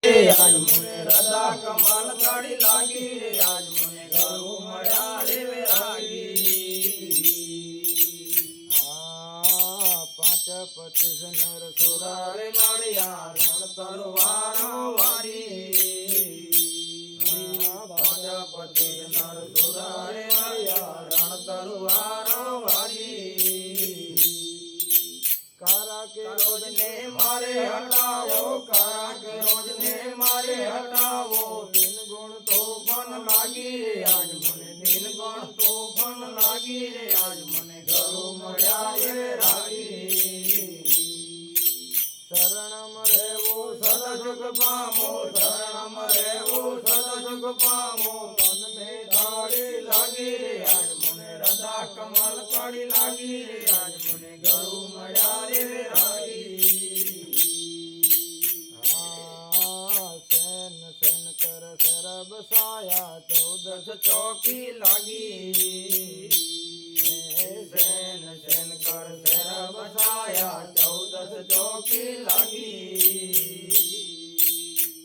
आज मुने राधा कमाल काड़ी लागी रे आज मुने गरु मळ्या रे वैरागी पांच पच्चीस नर सुरा रे लाड़िया रण तलवारों वारी पांच पच्चीस नर सुरा रे लाड़िया रण तलवारों वारी कारा के रोज ने मारे हटाओ कारा के रोज ने मारे हटाओ दिन गुण तो बन लागी रे आज मने दिन गुण तो बन लागी रे आज मने गरु मळ्या रे रागी शरणम रेवो सदा सुख पामो शरणम रेवो सदा सुख पामो तन में ताड़ी लागी रे आज मने राधा कमल काड़ी लागी रे आज मने गरु मळ्या रे रागी सेन सेन कर शरब साया 14 चौकी लागी सेन सेन कर तेरा बसाया 14 चौकी लागी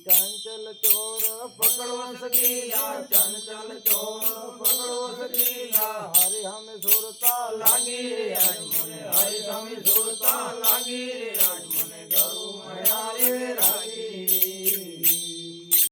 चंचल चोर पकड़ो सकीला चंचल चोर पकड़ो सकीला हरि हम सुरता लागी रे आज मने हरि समी सुरता लागी रे